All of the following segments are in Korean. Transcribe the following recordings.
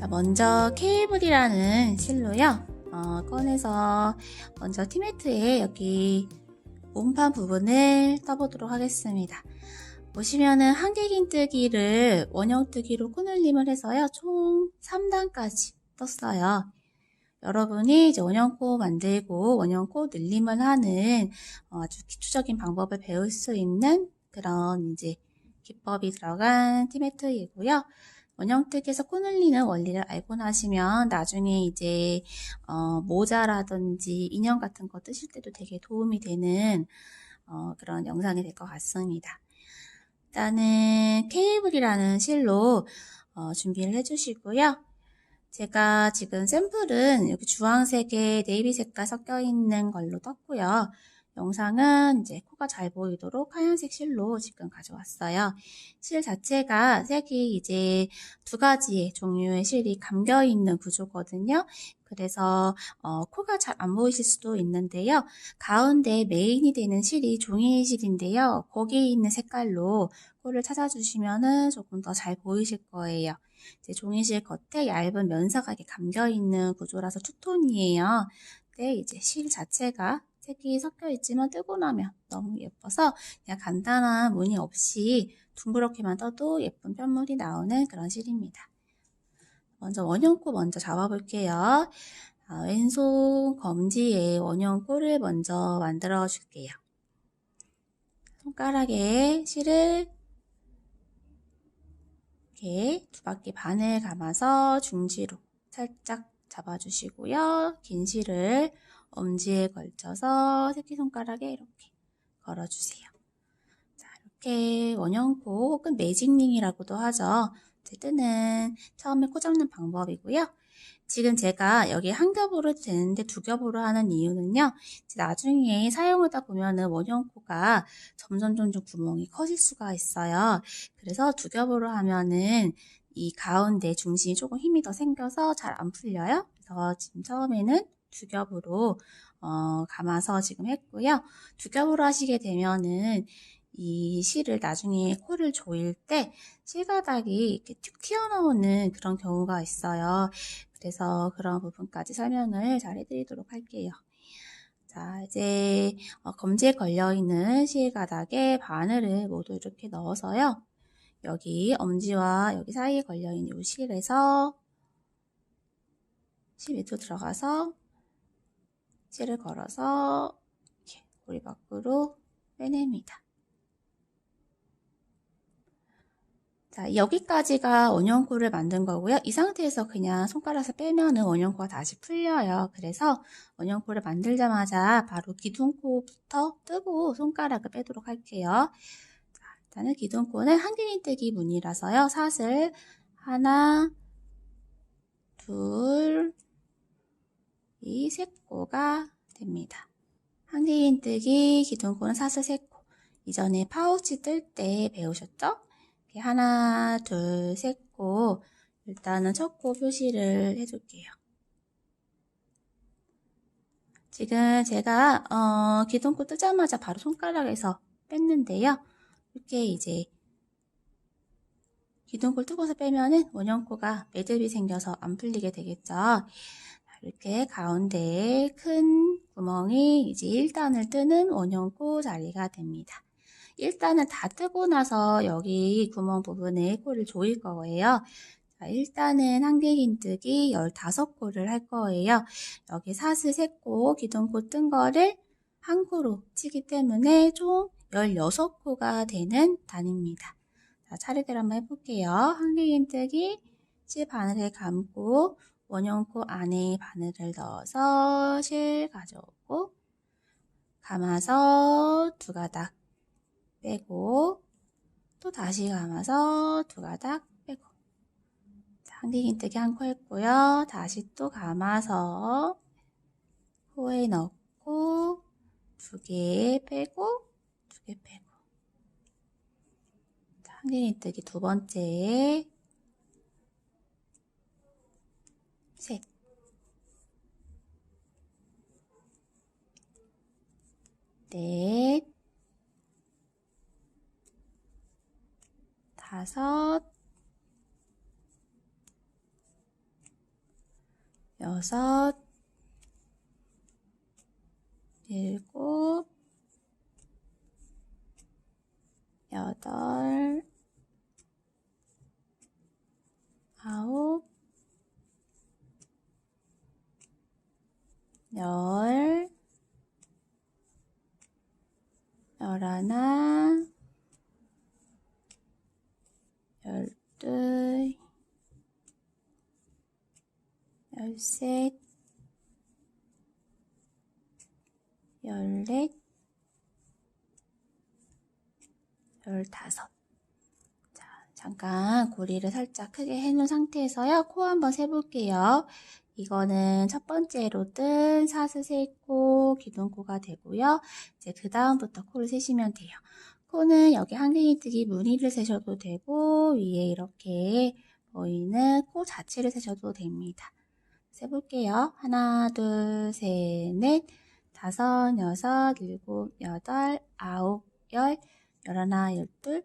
자, 먼저 케이블이라는 실로요. 꺼내서 먼저 티매트에 여기 몸판 부분을 떠보도록 하겠습니다. 보시면은 한길긴뜨기를 원형뜨기로 코늘림을 해서요. 총 3단까지 떴어요. 여러분이 이제 원형코 만들고 원형코 늘림을 하는 아주 기초적인 방법을 배울 수 있는 그런 이제 기법이 들어간 티매트이고요. 원형뜨기에서 코늘리는 원리를 알고 나시면 나중에 이제 모자라든지 인형 같은 거 뜨실 때도 되게 도움이 되는 그런 영상이 될 것 같습니다. 일단은 케이블이라는 실로 준비를 해주시고요. 제가 지금 샘플은 여기 주황색에 네이비 색깔 섞여 있는 걸로 떴고요. 영상은 이제 코가 잘 보이도록 하얀색 실로 지금 가져왔어요. 실 자체가 색이 이제 두 가지의 종류의 실이 감겨 있는 구조거든요. 그래서 코가 잘 안 보이실 수도 있는데요. 가운데 메인이 되는 실이 종이실인데요. 거기에 있는 색깔로 코를 찾아주시면은 조금 더 잘 보이실 거예요. 이제 종이실 겉에 얇은 면사가 이렇게 감겨 있는 구조라서 투톤이에요. 근데 이제 실 자체가 색이 섞여 있지만 뜨고 나면 너무 예뻐서 그냥 간단한 무늬 없이 둥그렇게만 떠도 예쁜 편물이 나오는 그런 실입니다. 먼저 원형코 먼저 잡아볼게요. 왼손 검지에 원형코를 먼저 만들어 줄게요. 손가락에 실을 이렇게 두 바퀴 반을 감아서 중지로 살짝 잡아주시고요. 긴 실을 엄지에 걸쳐서 새끼손가락에 이렇게 걸어주세요. 자, 이렇게 원형코 혹은 매직링이라고도 하죠. 어쨌든 처음에 코 잡는 방법이고요. 지금 제가 여기 한 겹으로 해도 되는데 두 겹으로 하는 이유는요. 나중에 사용하다 보면은 원형코가 점점 구멍이 커질 수가 있어요. 그래서 두 겹으로 하면은 이 가운데 중심이 조금 힘이 더 생겨서 잘 안 풀려요. 그래서 지금 처음에는 두 겹으로 감아서 지금 했고요. 두 겹으로 하시게 되면은 이 실을 나중에 코를 조일 때 실가닥이 이렇게 툭 튀어나오는 그런 경우가 있어요. 그래서 그런 부분까지 설명을 잘 해드리도록 할게요. 자, 이제 검지에 걸려있는 실가닥에 바늘을 모두 이렇게 넣어서요. 여기 엄지와 여기 사이에 걸려있는 이 실에서 실 밑으로 들어가서 실을 걸어서 이렇게 고리 밖으로 빼냅니다. 자, 여기까지가 원형코를 만든 거고요. 이 상태에서 그냥 손가락에서 빼면은 원형코가 다시 풀려요. 그래서 원형코를 만들자마자 바로 기둥코부터 뜨고 손가락을 빼도록 할게요. 자, 일단은 기둥코는 한길긴뜨기 무늬라서요. 사슬 하나, 둘, 세 코가 됩니다. 한길긴뜨기 기둥코는 사슬 3코. 이전에 파우치 뜰 때 배우셨죠? 하나, 둘, 셋 코 일단은 첫 코 표시를 해줄게요. 지금 제가 기둥코 뜨자마자 바로 손가락에서 뺐는데요. 이렇게 이제 기둥코를 뜨고서 빼면은 원형코가 매듭이 생겨서 안 풀리게 되겠죠. 이렇게 가운데에 큰 구멍이 이제 1단을 뜨는 원형코 자리가 됩니다. 1단을 다 뜨고 나서 여기 구멍 부분에 코를 조일 거예요. 자, 1단은 한길긴뜨기 15코를 할 거예요. 여기 사슬 3코, 기둥코 뜬 거를 한 코로 치기 때문에 총 16코가 되는 단입니다. 자, 차례대로 한번 해볼게요. 한길긴뜨기 실 바늘을 감고 원형코 안에 바늘을 넣어서 실 가져오고 감아서 두 가닥 빼고 또 다시 감아서 두 가닥 빼고 한길긴뜨기 한 코 했고요. 다시 또 감아서 코에 넣고 두 개 빼고 두 개 빼고 한길긴뜨기 두 번째 셋 넷 다섯 여섯, 일곱, 여덟, 아홉, 열, 열하나, 열둘, 열셋, 열넷, 열다섯. 자, 잠깐 고리를 살짝 크게 해놓은 상태에서요. 코 한번 세볼게요. 이거는 첫 번째로 뜬 사슬 세코, 기둥코가 되고요. 이제 그 다음부터 코를 세시면 돼요. 코는 여기 한갱이뜨기 무늬를 세셔도 되고 위에 이렇게 보이는 코 자체를 세셔도 됩니다. 세볼게요. 하나, 둘, 셋, 넷, 다섯, 여섯, 일곱, 여덟, 아홉, 열, 열하나, 열둘,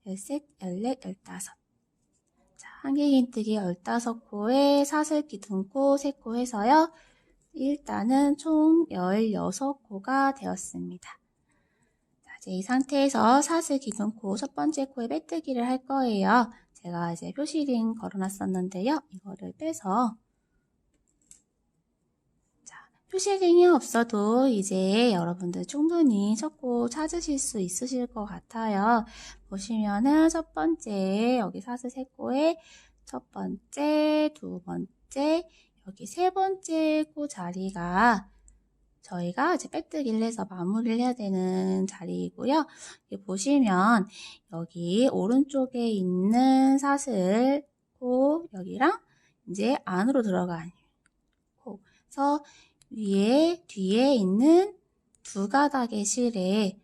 열셋, 열넷, 열다섯. 자, 한갱이뜨기 15코에 사슬 기둥코 3코 해서요. 일단은 총 16코가 되었습니다. 자, 이제 이 상태에서 사슬 기둥코 첫 번째 코에 빼뜨기를 할 거예요. 제가 이제 표시링 걸어놨었는데요. 이거를 빼서 표시링이 없어도 이제 여러분들 충분히 첫 코 찾으실 수 있으실 것 같아요. 보시면은 첫 번째 여기 사슬 3코에 첫 번째, 두 번째, 여기 세 번째 코 자리가 저희가 이제 빼뜨기를 해서 마무리를 해야 되는 자리이고요. 여기 보시면 여기 오른쪽에 있는 사슬 코 여기랑 이제 안으로 들어간 코. 그래서 위에 뒤에 있는 두 가닥의 실에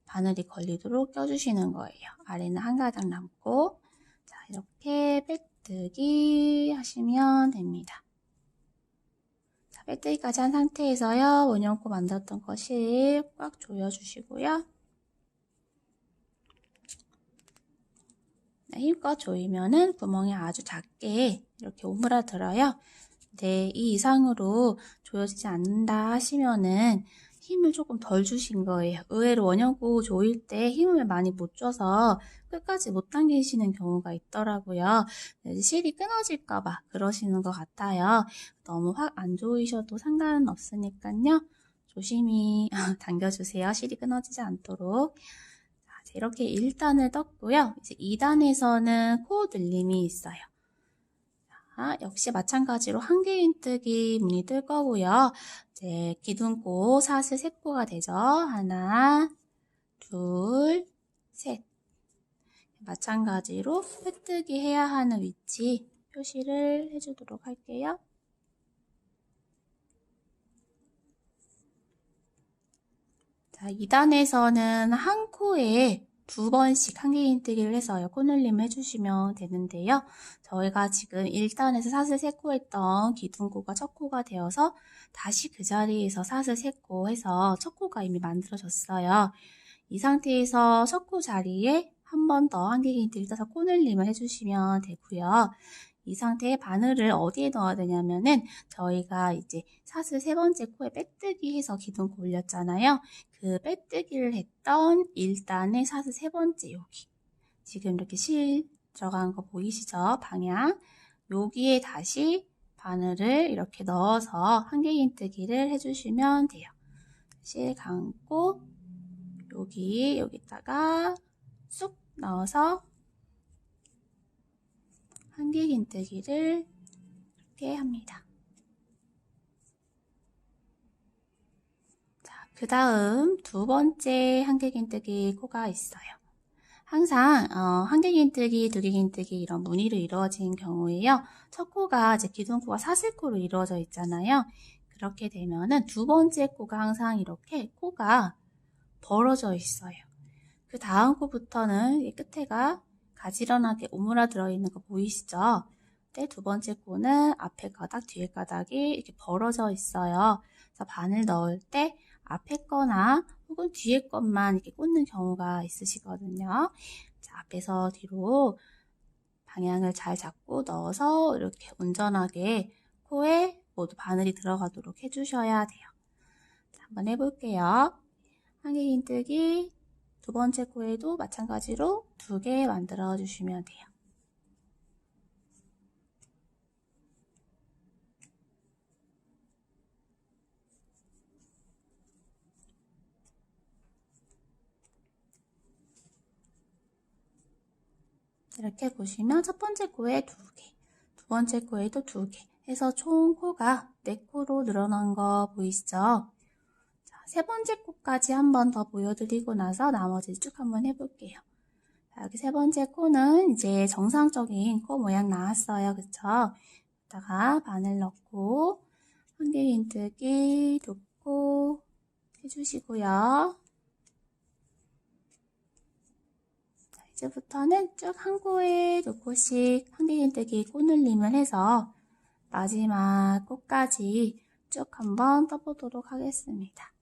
바늘이 걸리도록 껴주시는 거예요. 아래는 한 가닥 남고 자 이렇게 빼뜨기 하시면 됩니다. 자, 빼뜨기까지 한 상태에서요. 원형코 만들었던 거 실 꽉 조여주시고요. 네, 힘껏 조이면은 구멍이 아주 작게 이렇게 오므라들어요. 네, 이 이상으로 조여지지 않는다 하시면은 힘을 조금 덜 주신 거예요. 의외로 원형코 조일 때 힘을 많이 못 줘서 끝까지 못 당기시는 경우가 있더라고요. 실이 끊어질까봐 그러시는 것 같아요. 너무 확 안 조이셔도 상관은 없으니까요. 조심히 당겨주세요. 실이 끊어지지 않도록. 자, 이렇게 1단을 떴고요. 이제 2단에서는 코 늘림이 있어요. 역시 마찬가지로 한개인뜨기 무늬 뜰 거고요. 이제 기둥코 사슬 3코가 되죠. 하나, 둘, 셋. 마찬가지로 빼뜨기 해야 하는 위치 표시를 해주도록 할게요. 자, 2단에서는 한 코에 2번씩 한개인뜨기를 해서 코늘림을 해주시면 되는데요. 저희가 지금 1단에서 사슬 3코 했던 기둥코가 첫 코가 되어서 다시 그 자리에서 사슬 3코 해서 첫 코가 이미 만들어졌어요. 이 상태에서 첫 코 자리에 한 번 더 한개인뜨기를 떠서 코늘림을 해주시면 되고요. 이 상태에 바늘을 어디에 넣어야 되냐면은 저희가 이제 사슬 3번째 코에 빼뜨기 해서 기둥코 올렸잖아요. 그 빼뜨기를 했던 1단의 사슬 3번째 여기 지금 이렇게 실 들어간 거 보이시죠? 방향 여기에 다시 바늘을 이렇게 넣어서 한개인뜨기를 해주시면 돼요. 실 감고 여기다가 쑥 넣어서 한개인뜨기를 이렇게 합니다. 자, 그 다음 두 번째 한개인뜨기 코가 있어요. 항상 한개인뜨기, 두개인뜨기 이런 무늬로 이루어진 경우에요. 첫 코가 이제 기둥코가 사슬코로 이루어져 있잖아요. 그렇게 되면은 두 번째 코가 항상 이렇게 코가 벌어져 있어요. 그 다음 코부터는 이 끝에가 가지런하게 오므라들어 있는 거 보이시죠? 네, 두 번째 코는 앞에 가닥, 뒤에 가닥이 이렇게 벌어져 있어요. 그래서 바늘 넣을 때 앞에 거나 혹은 뒤에 것만 이렇게 꽂는 경우가 있으시거든요. 자, 앞에서 뒤로 방향을 잘 잡고 넣어서 이렇게 온전하게 코에 모두 바늘이 들어가도록 해주셔야 돼요. 자, 한번 해볼게요. 한길긴뜨기 두 번째 코에도 마찬가지로 2개 만들어 주시면 돼요. 이렇게 보시면 첫 번째 코에 2개, 두 번째 코에도 2개 해서 총 코가 4코로 늘어난 거 보이시죠? 자, 세 번째 코까지 한 번 더 보여드리고 나서 나머지 쭉 한번 해볼게요. 자, 여기 세 번째 코는 이제 정상적인 코 모양 나왔어요. 그쵸? 여기다가 바늘 넣고 한길긴뜨기 2코 해주시고요. 이제부터는 쭉 한 코에 2코씩 한길긴뜨기 코늘림을 해서 마지막 코까지 쭉 한번 떠보도록 하겠습니다.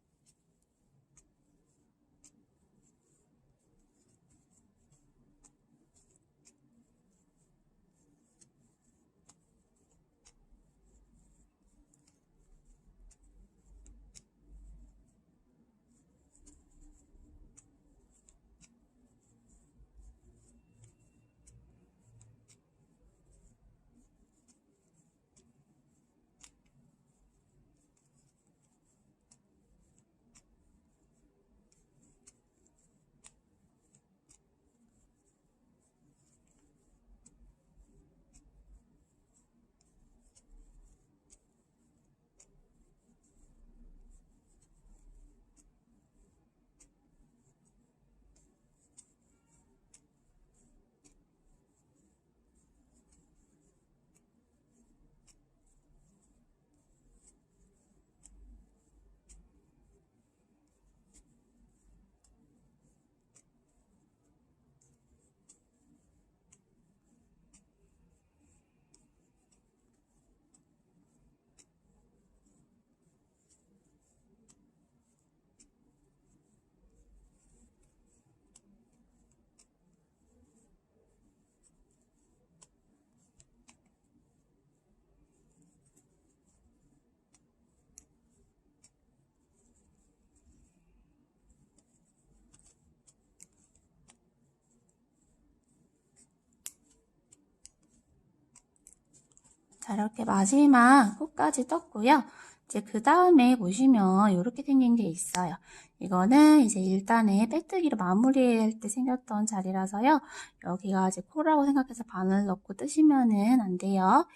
자, 이렇게 마지막 코까지 떴고요. 이제 그 다음에 보시면 이렇게 생긴 게 있어요. 이거는 이제 일단은 빼뜨기로 마무리할 때 생겼던 자리라서요. 여기가 이제 코라고 생각해서 바늘 넣고 뜨시면은 안 돼요.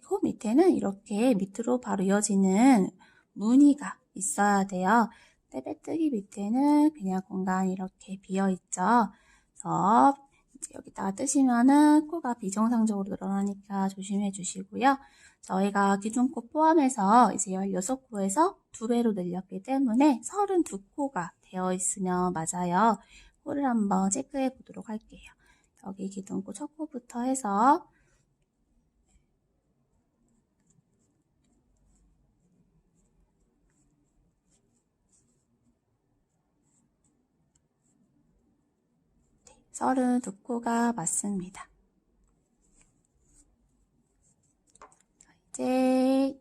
코 밑에는 이렇게 밑으로 바로 이어지는 무늬가 있어야 돼요. 빼뜨기 밑에는 그냥 공간이 이렇게 비어있죠. 그래서 이제 여기다가 뜨시면은 코가 비정상적으로 늘어나니까 조심해 주시고요. 저희가 기둥코 포함해서 이제 16코에서 2배로 늘렸기 때문에 32코가 되어 있으면 맞아요. 코를 한번 체크해 보도록 할게요. 여기 기둥코 첫 코부터 해서 네, 32코가 맞습니다. 이제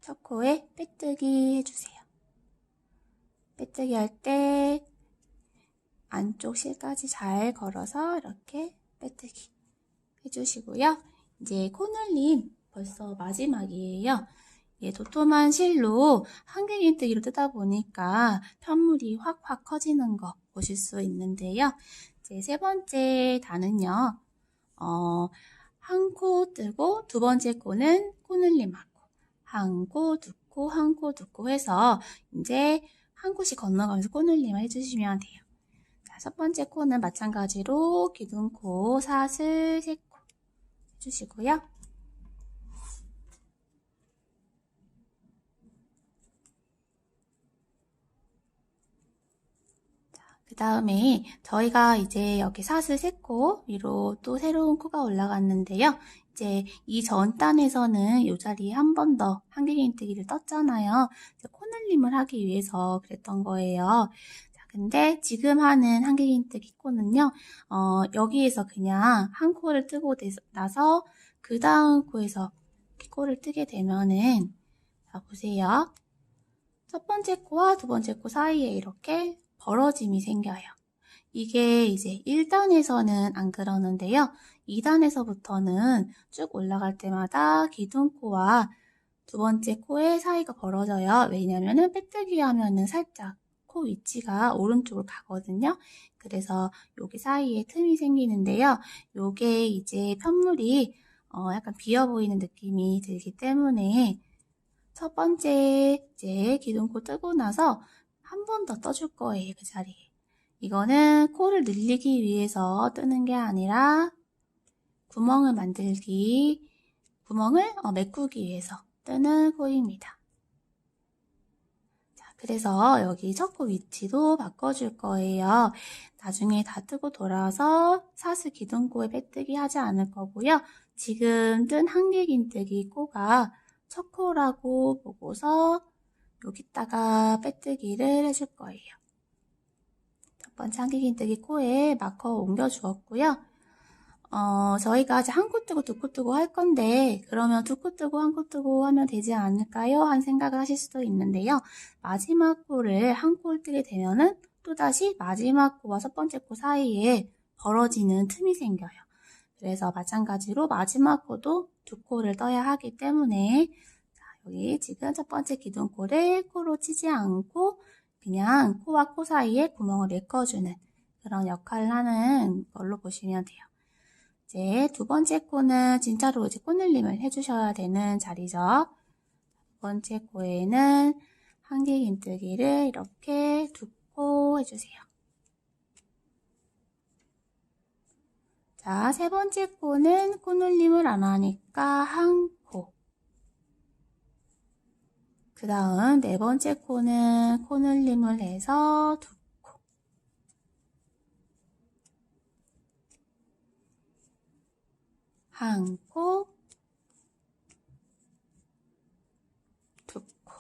첫 코에 빼뜨기 해주세요. 빼뜨기 할 때 안쪽 실까지 잘 걸어서 이렇게 빼뜨기 해주시고요. 이제 코늘림 벌써 마지막이에요. 예, 도톰한 실로 한길긴뜨기로 뜨다 보니까 편물이 확확 커지는 거 보실 수 있는데요. 이제 세 번째 단은요. 한 코 뜨고 두 번째 코는 코늘림하고 한 코, 두 코, 한 코, 두 코 해서 이제 한 코씩 건너가면서 코늘림을 해주시면 돼요. 자, 첫 번째 코는 마찬가지로 기둥코, 사슬, 3코 해주시고요. 그 다음에 저희가 이제 여기 사슬 3코 위로 또 새로운 코가 올라갔는데요. 이제 이 전 단에서는 이 자리에 한 번 더 한길긴뜨기를 떴잖아요. 코늘림을 하기 위해서 그랬던 거예요. 자, 근데 지금 하는 한길긴뜨기 코는요, 여기에서 그냥 한 코를 뜨고 나서 그 다음 코에서 이렇게 코를 뜨게 되면은, 자, 보세요. 첫 번째 코와 두 번째 코 사이에 이렇게 벌어짐이 생겨요. 이게 이제 1단에서는 안 그러는데요. 2단에서부터는 쭉 올라갈 때마다 기둥코와 두 번째 코의 사이가 벌어져요. 왜냐면은 빼뜨기 하면은 살짝 코 위치가 오른쪽으로 가거든요. 그래서 여기 사이에 틈이 생기는데요. 요게 이제 편물이 약간 비어 보이는 느낌이 들기 때문에 첫 번째 이제 기둥코 뜨고 나서 한 번 더 떠줄 거예요. 그 자리에. 이거는 코를 늘리기 위해서 뜨는 게 아니라 구멍을 메꾸기 위해서 뜨는 코입니다. 자, 그래서 여기 첫 코 위치도 바꿔줄 거예요. 나중에 다 뜨고 돌아와서 사슬 기둥코에 빼뜨기 하지 않을 거고요. 지금 뜬 한길긴뜨기 코가 첫 코라고 보고서 여기다가 빼뜨기를 해줄 거예요. 첫 번째 한길긴뜨기 코에 마커 옮겨 주었고요. 저희가 이제 한 코 뜨고 두 코 뜨고 할 건데 그러면 두 코 뜨고 한 코 뜨고 하면 되지 않을까요? 한 생각을 하실 수도 있는데요. 마지막 코를 한 코를 뜨게 되면은 또다시 마지막 코와 첫 번째 코 사이에 벌어지는 틈이 생겨요. 그래서 마찬가지로 마지막 코도 두 코를 떠야 하기 때문에 자, 여기 지금 첫 번째 기둥코를 코로 치지 않고 그냥 코와 코 사이에 구멍을 메꿔주는 그런 역할을 하는 걸로 보시면 돼요. 이제 두 번째 코는 진짜로 이제 코늘림을 해주셔야 되는 자리죠. 두 번째 코에는 한길긴뜨기를 이렇게 두 코 해주세요. 자, 세 번째 코는 코늘림을 안 하니까 한 코. 그 다음 네 번째 코는 코늘림을 해서 두 코. 한 코, 두 코.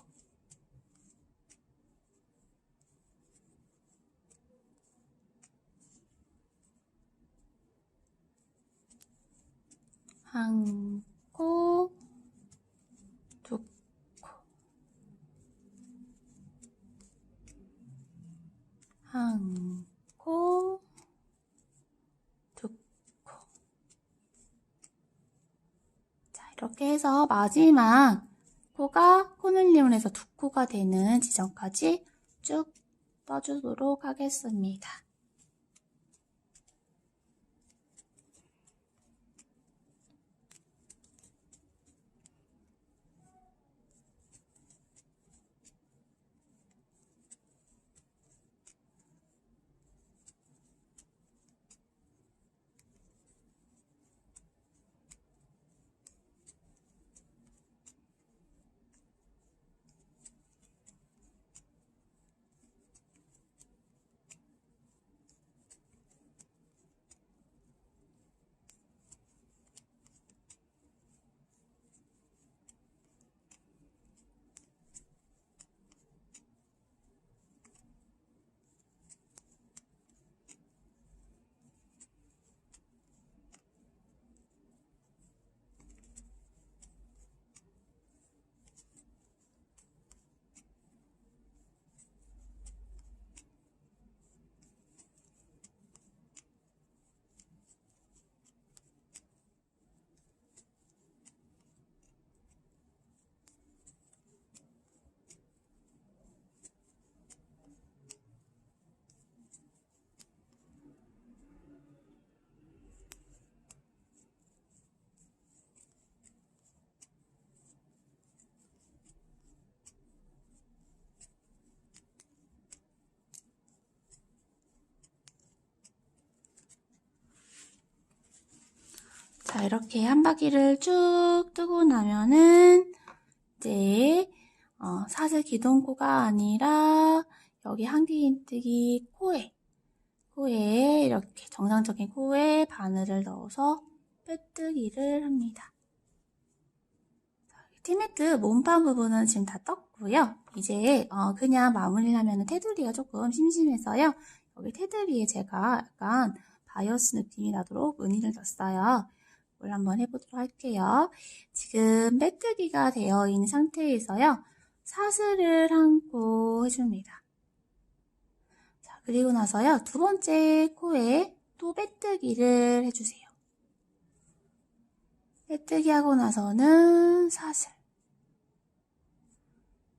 한 코, 두 코. 한 코, 두 코. 자, 이렇게 해서 마지막 코가 코늘림을 해서 두 코가 되는 지점까지 쭉 떠주도록 하겠습니다. 자, 이렇게 한 바퀴를 쭉 뜨고 나면은 이제 사슬 기둥코가 아니라 여기 한길긴뜨기 코에 이렇게 정상적인 코에 바늘을 넣어서 빼뜨기를 합니다. 티매트 몸판 부분은 지금 다 떴고요. 이제 그냥 마무리를 하면 테두리가 조금 심심해서요. 여기 테두리에 제가 약간 바이어스 느낌이 나도록 은이를 넣었어요. 그걸 한번 해보도록 할게요. 지금 빼뜨기가 되어 있는 상태에서요. 사슬을 한 코 해줍니다. 자, 그리고 나서요. 두 번째 코에 또 빼뜨기를 해주세요. 빼뜨기 하고 나서는 사슬.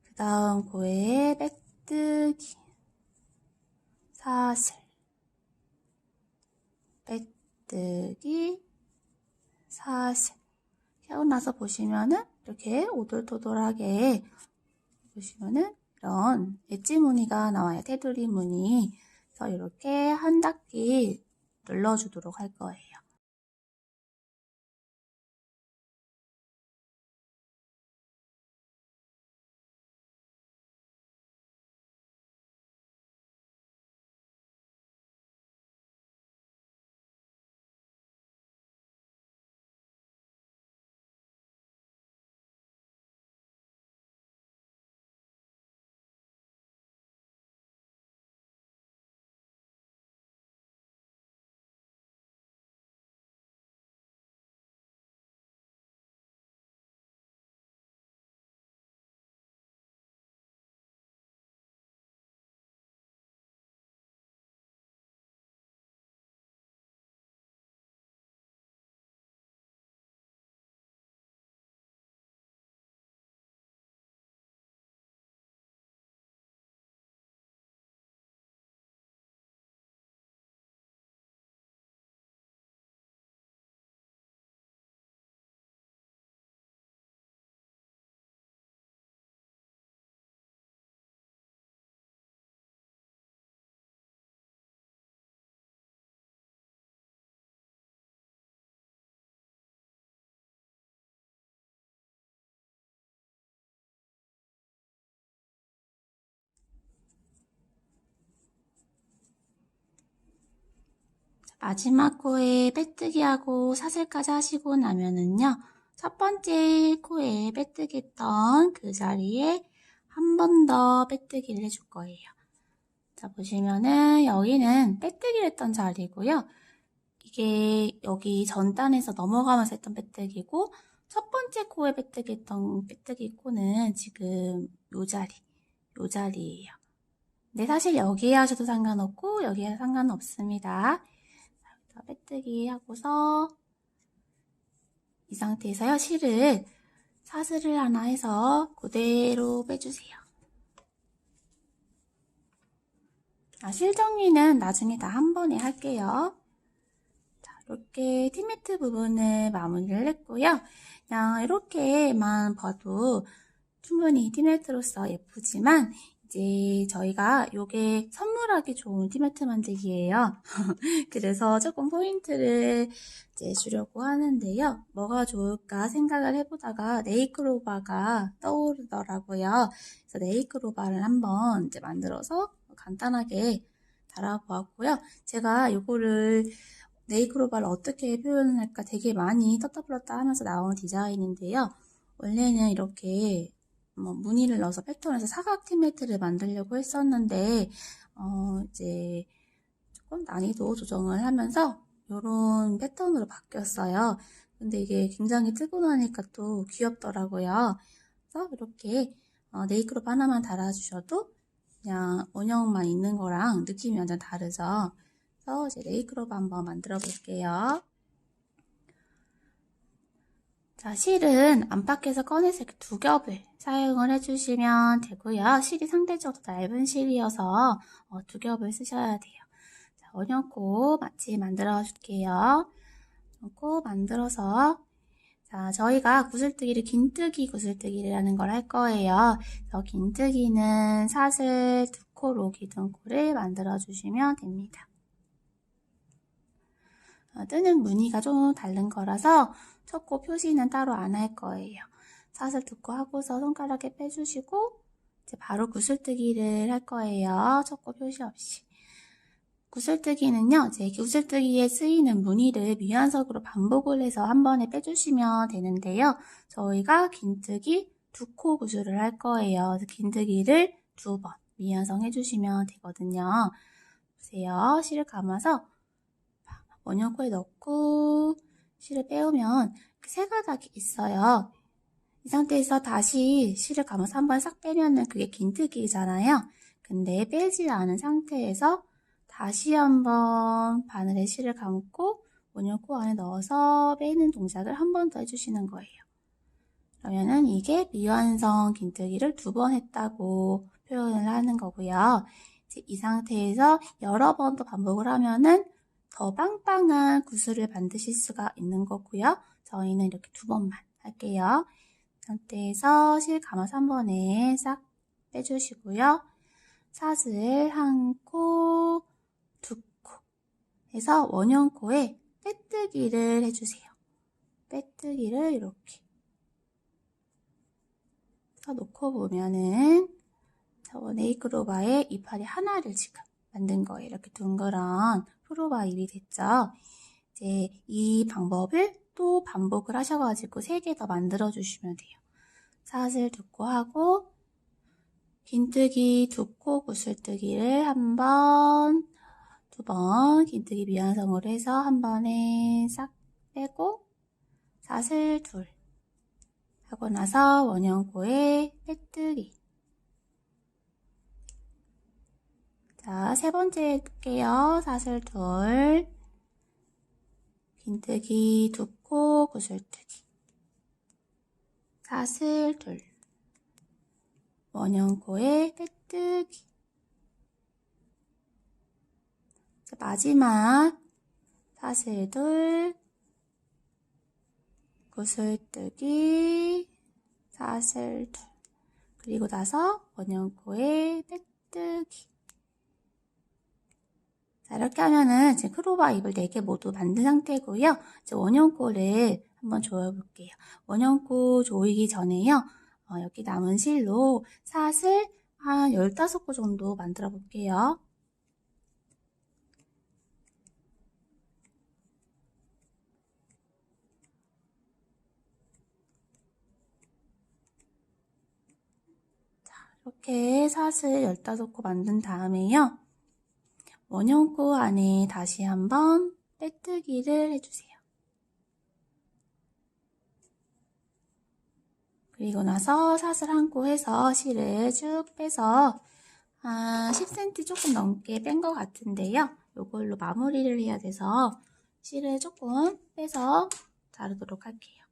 그 다음 코에 빼뜨기, 사슬, 빼뜨기, 사슬. 하고 나서 보시면은 이렇게 오돌토돌하게 보시면은 이런 엣지 무늬가 나와요. 테두리 무늬. 그래서 이렇게 한 닦기 눌러주도록 할 거예요. 마지막 코에 빼뜨기하고 사슬까지 하시고 나면은요. 첫 번째 코에 빼뜨기 했던 그 자리에 한 번 더 빼뜨기를 해줄 거예요. 자, 보시면은 여기는 빼뜨기를 했던 자리고요. 이게 여기 전단에서 넘어가면서 했던 빼뜨기고 첫 번째 코에 빼뜨기 했던 빼뜨기 코는 지금 요 자리예요. 근데 사실 여기에 하셔도 상관없고 여기에 상관없습니다. 자, 빼뜨기 하고서 이 상태에서요. 실을 사슬을 하나 해서 그대로 빼주세요. 실 정리는 나중에 다 한 번에 할게요. 자, 이렇게 티매트 부분을 마무리를 했고요. 그냥 이렇게만 봐도 충분히 티매트로서 예쁘지만 이제 저희가 요게 선물하기 좋은 티매트 만들기예요. 그래서 조금 포인트를 이제 주려고 하는데요. 뭐가 좋을까 생각을 해보다가 네이클로바가 떠오르더라고요. 그래서 네이클로바를 한번 이제 만들어서 간단하게 달아보았고요. 제가 요거를 네이클로바를 어떻게 표현을 할까 되게 많이 떴다 풀었다 하면서 나온 디자인인데요. 원래는 이렇게 무늬를 넣어서 패턴에서 사각 티매트를 만들려고 했었는데 이제 조금 난이도 조정을 하면서 이런 패턴으로 바뀌었어요. 근데 이게 굉장히 뜨고 나니까 또 귀엽더라고요. 그래서 이렇게 네이클롭 하나만 달아주셔도 그냥 원형만 있는 거랑 느낌이 완전 다르죠. 그래서 이제 네이클롭 한번 만들어 볼게요. 자, 실은 안팎에서 꺼내서 이렇게 두 겹을 사용을 해주시면 되고요. 실이 상대적으로 얇은 실이어서 두 겹을 쓰셔야 돼요. 자, 원형코 마치 만들어 줄게요. 원형코 만들어서 자, 저희가 구슬뜨기를 긴뜨기 구슬뜨기라는 걸 할 거예요. 그래서 긴뜨기는 사슬 두 코로 기둥코를 만들어 주시면 됩니다. 뜨는 무늬가 좀 다른 거라서 첫 코 표시는 따로 안 할 거예요. 사슬 두 코 하고서 손가락에 빼주시고 이제 바로 구슬뜨기를 할 거예요. 첫 코 표시 없이. 구슬뜨기는요, 이제 구슬뜨기에 쓰이는 무늬를 미완석으로 반복을 해서 한 번에 빼주시면 되는데요. 저희가 긴뜨기 두 코 구슬을 할 거예요. 그래서 긴뜨기를 두 번 미완성 해주시면 되거든요. 보세요. 실을 감아서 원형코에 넣고 실을 빼오면 세 가닥이 있어요. 이 상태에서 다시 실을 감아서 한번 싹 빼면은 그게 긴뜨기잖아요. 근데 빼지 않은 상태에서 다시 한번 바늘에 실을 감고 원형코 안에 넣어서 빼는 동작을 한 번 더 해주시는 거예요. 그러면은 이게 미완성 긴뜨기를 2번 했다고 표현을 하는 거고요. 이제 이 상태에서 여러 번 더 반복을 하면은 더 빵빵한 구슬을 만드실 수가 있는 거고요. 저희는 이렇게 2번만 할게요. 이 상태에서 실 감아서 한 번에 싹 빼주시고요. 사슬 1코, 2코 해서 원형코에 빼뜨기를 해주세요. 빼뜨기를 이렇게 놓고 보면은 네이크로바의 이파리 하나를 지금 만든 거예요. 이렇게 둥그런 프로바 잎이 됐죠. 이제 이 방법을 또 반복을 하셔가지고 3개 더 만들어 주시면 돼요. 사슬 2코 하고 긴뜨기 2코 구슬뜨기를 한 번, 2번 긴뜨기 미완성으로 해서 한 번에 싹 빼고 사슬 2 하고 나서 원형코에 빼뜨기. 자, 3번째 해볼게요. 사슬 2, 긴뜨기 2코 구슬뜨기, 사슬 2, 원형코에 빼뜨기. 자, 마지막 사슬 2, 구슬뜨기, 사슬 2, 그리고 나서 원형코에 빼뜨기. 자, 이렇게 하면은 지금 크로바 잎을 4개 모두 만든 상태고요. 이제 원형코를 한번 조여볼게요. 원형코 조이기 전에요. 여기 남은 실로 사슬 한 15코 정도 만들어 볼게요. 자, 이렇게 사슬 15코 만든 다음에요. 원형코 안에 다시 한번 빼뜨기를 해주세요. 그리고 나서 사슬 1코 해서 실을 쭉 빼서 한 10cm 조금 넘게 뺀 것 같은데요. 이걸로 마무리를 해야 돼서 실을 조금 빼서 자르도록 할게요.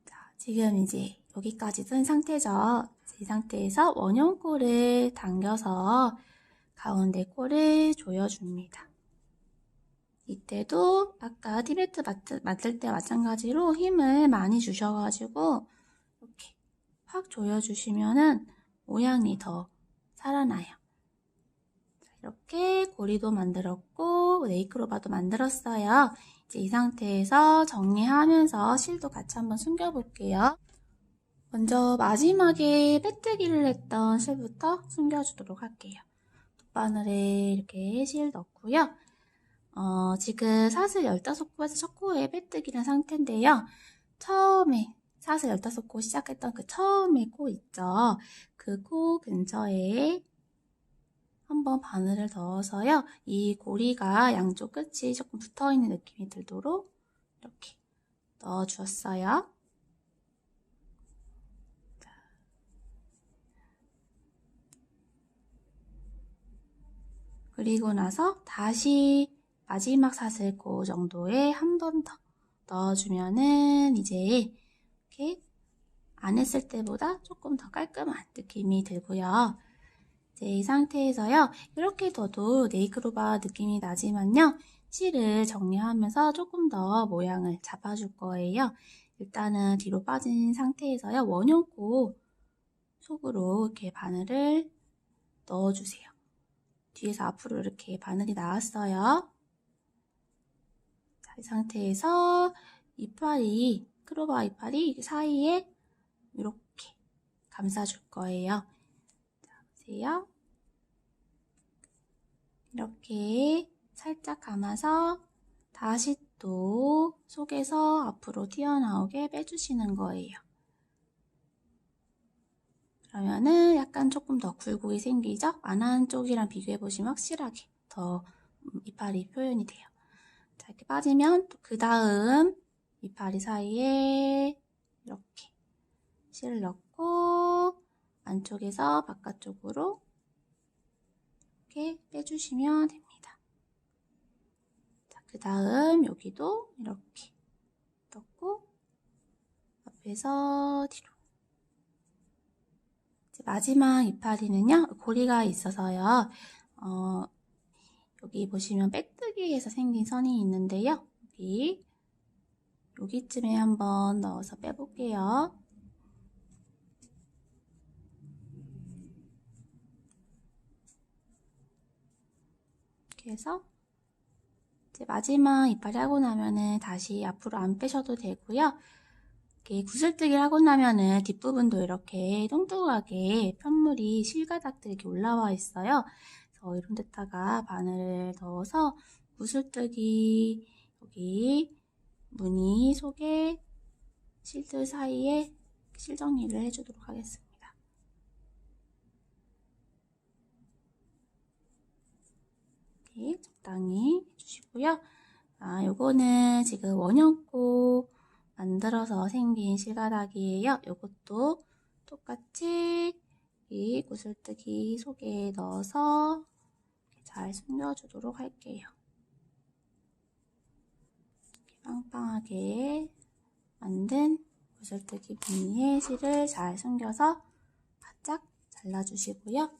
자, 지금 이제 여기까지 뜬 상태죠. 이 상태에서 원형코를 당겨서 가운데 코를 조여줍니다. 이때도 아까 티베트 맞을 때 마찬가지로 힘을 많이 주셔가지고 이렇게 확 조여주시면은 모양이 더 살아나요. 이렇게 고리도 만들었고 네이크로바도 만들었어요. 이제 이 상태에서 정리하면서 실도 같이 한번 숨겨볼게요. 먼저 마지막에 빼뜨기를 했던 실부터 숨겨주도록 할게요. 돗바늘에 이렇게 실 넣고요. 지금 사슬 15코에서 첫 코에 빼뜨기는 상태인데요. 처음에 사슬 15코 시작했던 그 처음에 코 있죠. 그 코 근처에 한번 바늘을 넣어서요. 이 고리가 양쪽 끝이 조금 붙어있는 느낌이 들도록 이렇게 넣어주었어요. 그리고 나서 다시 마지막 사슬코 정도에 한 번 더 넣어주면은 이제 이렇게 안 했을 때보다 조금 더 깔끔한 느낌이 들고요. 이제 이 상태에서요. 이렇게 둬도 네이크로바 느낌이 나지만요. 실을 정리하면서 조금 더 모양을 잡아줄 거예요. 일단은 뒤로 빠진 상태에서요. 원형코 속으로 이렇게 바늘을 넣어주세요. 뒤에서 앞으로 이렇게 바늘이 나왔어요. 자, 이 상태에서 이파리, 크로바 이파리 사이에 이렇게 감싸줄 거예요. 자, 보세요. 이렇게 살짝 감아서 다시 또 속에서 앞으로 튀어나오게 빼주시는 거예요. 그러면은 약간 조금 더 굴곡이 생기죠? 안 한 쪽이랑 비교해보시면 확실하게 더 이파리 표현이 돼요. 자, 이렇게 빠지면 또 그 다음 이파리 사이에 이렇게 실을 넣고 안쪽에서 바깥쪽으로 이렇게 빼주시면 됩니다. 자, 그 다음 여기도 이렇게 넣고 앞에서 뒤로. 이제 마지막 이파리는요, 고리가 있어서요. 여기 보시면 빼뜨기에서 생긴 선이 있는데요. 여기쯤에 한번 넣어서 빼볼게요. 이렇게 해서 이제 마지막 이파리 하고 나면은 다시 앞으로 안 빼셔도 되고요. 이렇게 구슬뜨기를 하고 나면은 뒷부분도 이렇게 뚱뚱하게 편물이 실가닥들이 이렇게 올라와 있어요. 그래서 이런 데다가 바늘을 넣어서 구슬뜨기 여기 무늬 속에 실들 사이에 실 정리를 해주도록 하겠습니다. 이렇게 적당히 해주시고요. 요거는 지금 원형코 만들어서 생긴 실가닥이에요. 요것도 똑같이 이 구슬뜨기 속에 넣어서 잘 숨겨주도록 할게요. 이렇게 빵빵하게 만든 구슬뜨기 무늬에 실을 잘 숨겨서 바짝 잘라주시고요.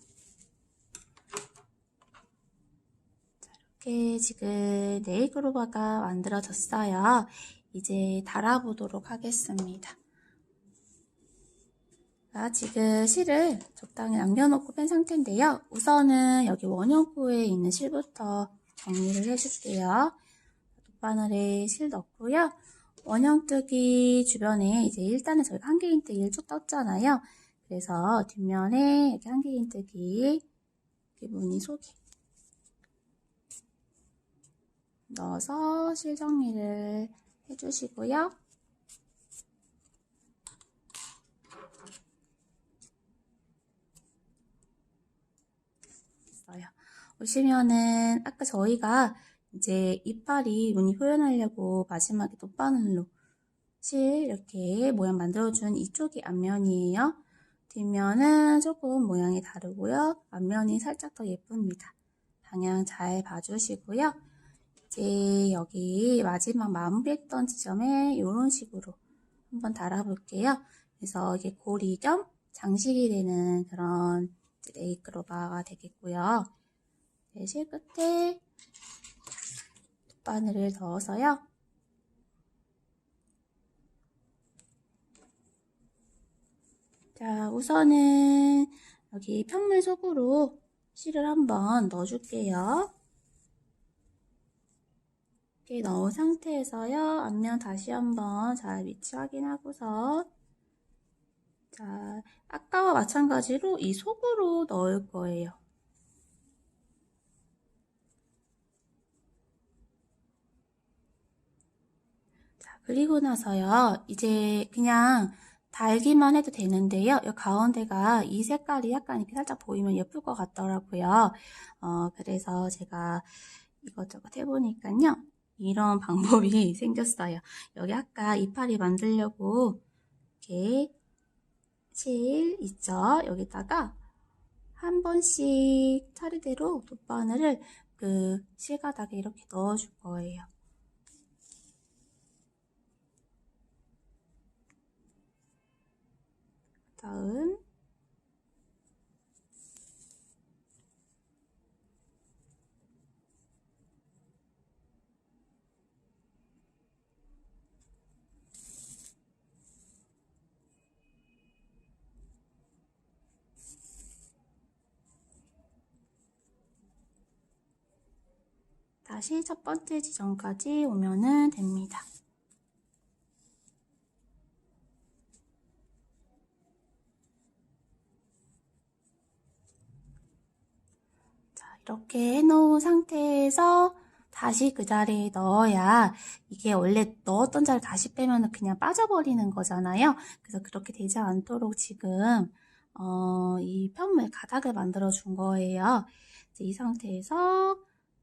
자, 이렇게 지금 네일그로버가 만들어졌어요. 이제 달아보도록 하겠습니다. 자, 지금 실을 적당히 남겨놓고 뺀 상태인데요. 우선은 여기 원형코에 있는 실부터 정리를 해줄게요. 돗바늘에 실 넣고요. 원형뜨기 주변에 이제 1단에 저희가 한길긴뜨기를 쭉 떴잖아요. 그래서 뒷면에 이렇게 한길긴뜨기 이렇게 무늬 속에 넣어서 실 정리를 해주시고요. 보시면은 아까 저희가 이제 이파리 무늬 표현하려고 마지막에 돗바늘로 실 이렇게 모양 만들어준 이쪽이 앞면이에요. 뒷면은 조금 모양이 다르고요. 앞면이 살짝 더 예쁩니다. 방향 잘 봐주시고요. 이제 여기 마지막 마무리했던 지점에 이런 식으로 한번 달아볼게요. 그래서 이게 고리 겸 장식이 되는 그런 네일그로버가 되겠고요. 네, 실 끝에 바늘을 넣어서요. 자, 우선은 여기 편물 속으로 실을 한번 넣어줄게요. 이렇게 넣은 상태에서요. 앞면 다시 한번 잘 위치 확인하고서 자, 아까와 마찬가지로 이 속으로 넣을 거예요. 자, 그리고 나서요. 이제 그냥 달기만 해도 되는데요. 이 가운데가 이 색깔이 약간 이렇게 살짝 보이면 예쁠 것 같더라고요. 그래서 제가 이것저것 해보니까요. 이런 방법이 생겼어요. 여기 아까 이파리 만들려고 이렇게 실 있죠? 여기다가 한 번씩 차례대로 돗바늘을 그 실가닥에 이렇게 넣어줄 거예요. 다음 다시 첫 번째 지점까지 오면은 됩니다. 자, 이렇게 해놓은 상태에서 다시 그 자리에 넣어야 이게 원래 넣었던 자리를 다시 빼면 그냥 빠져버리는 거잖아요. 그래서 그렇게 되지 않도록 지금 이 편물 가닥을 만들어 준 거예요. 이제 이 상태에서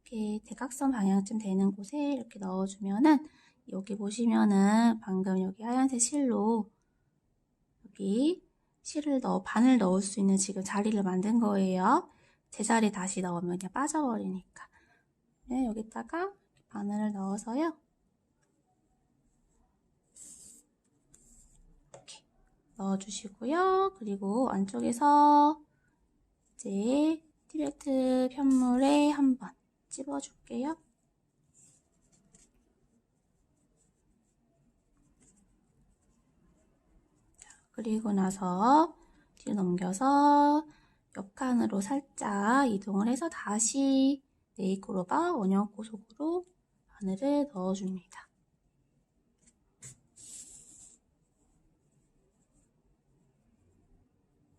이렇게 대각선 방향쯤 되는 곳에 이렇게 넣어주면은 여기 보시면은 방금 여기 하얀색 실로 여기 실을 반을 넣을 수 있는 지금 자리를 만든 거예요. 제자리 다시 넣으면 그냥 빠져버리니까. 네, 여기다가 바늘을 넣어서요. 이렇게 넣어주시고요. 그리고 안쪽에서 이제 티베트 편물에 한번 찝어줄게요. 그리고 나서 뒤로 넘겨서 옆칸으로 살짝 이동을 해서 다시 네이크로바 원형코 속으로 바늘을 넣어줍니다.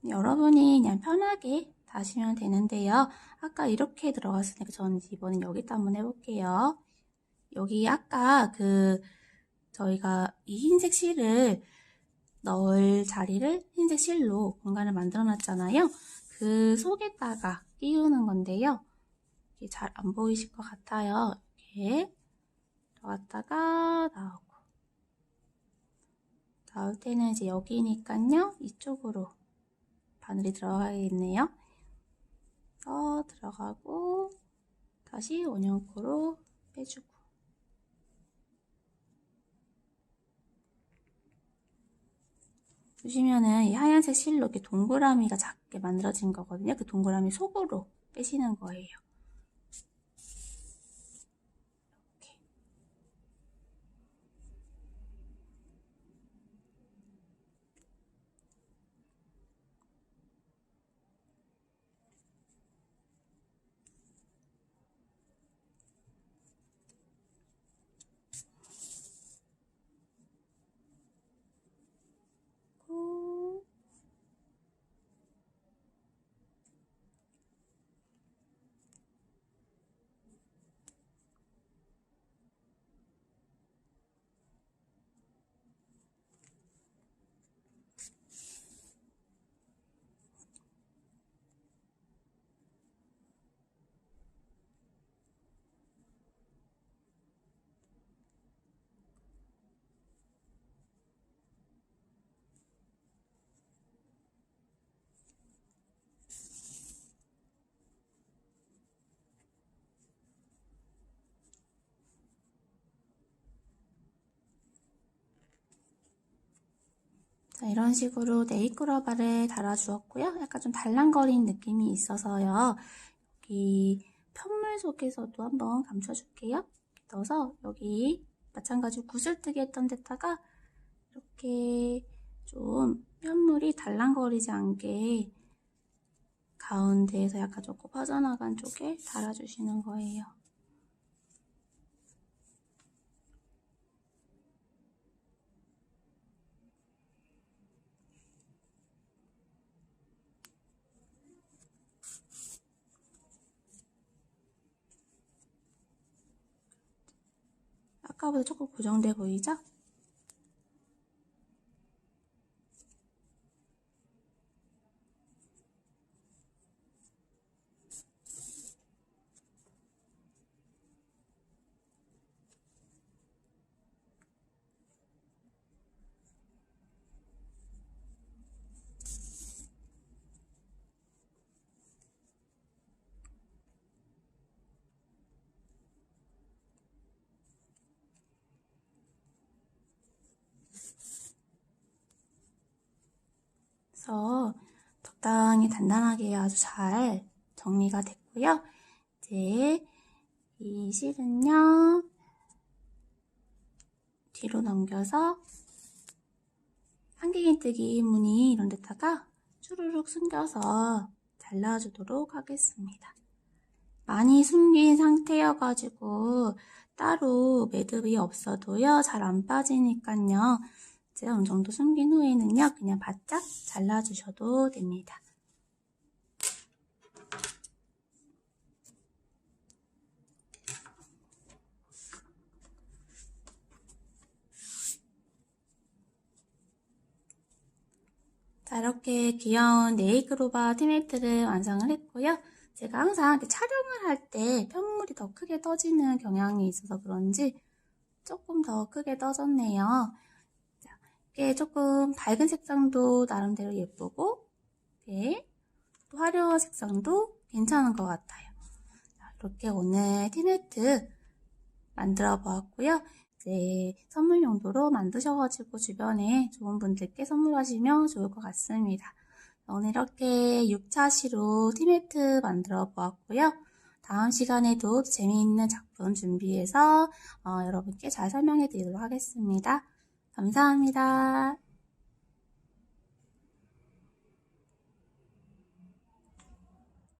여러분이 그냥 편하게 다시면 되는데요. 아까 이렇게 들어갔으니까 저는 이번엔 여기다 한번 해볼게요. 여기 아까 저희가 이 흰색 실을 넣을 자리를 흰색 실로 공간을 만들어 놨잖아요. 그 속에다가 끼우는 건데요. 이게 잘 안 보이실 것 같아요. 이렇게 들어갔다가 나오고, 나올 때는 이제 여기니까요. 이쪽으로 바늘이 들어가겠네요. 들어가고 다시 원형코로 빼주고, 보시면은 이 하얀색 실로 이렇게 동그라미가 작게 만들어진 거거든요. 그 동그라미 속으로 빼시는 거예요. 이렇게. 자, 이런 식으로 네이크로바를 달아주었고요. 약간 좀 달랑거리는 느낌이 있어서요. 여기 편물 속에서도 한번 감춰줄게요. 넣어서 여기 마찬가지로 구슬뜨기 했던 데다가 이렇게 좀 편물이 달랑거리지 않게 가운데에서 약간 조금 퍼져나간 쪽에 달아주시는 거예요. 아까보다 조금 고정돼 보이죠? 그래서 적당히 단단하게 아주 잘 정리가 됐고요. 이제 이 실은요, 뒤로 넘겨서 한길긴뜨기 무늬 이런 데다가 주르륵 숨겨서 잘라주도록 하겠습니다. 많이 숨긴 상태여가지고 따로 매듭이 없어도요, 잘 안 빠지니까요. 이제 어느 정도 숨긴 후에는요, 그냥 바짝 잘라주셔도 됩니다. 자, 이렇게 귀여운 네이크로바 티매트를 완성을 했고요. 제가 항상 이렇게 촬영을 할 때 편물이 더 크게 떠지는 경향이 있어서 그런지 조금 더 크게 떠졌네요. 자, 이게 조금 밝은 색상도 나름대로 예쁘고, 이렇게 또 화려한 색상도 괜찮은 것 같아요. 자, 이렇게 오늘 티매트 만들어 보았고요. 이제 선물 용도로 만드셔가지고 주변에 좋은 분들께 선물하시면 좋을 것 같습니다. 오늘 이렇게 6차시로 티매트 만들어 보았고요. 다음 시간에도 재미있는 작품 준비해서 여러분께 잘 설명해 드리도록 하겠습니다. 감사합니다.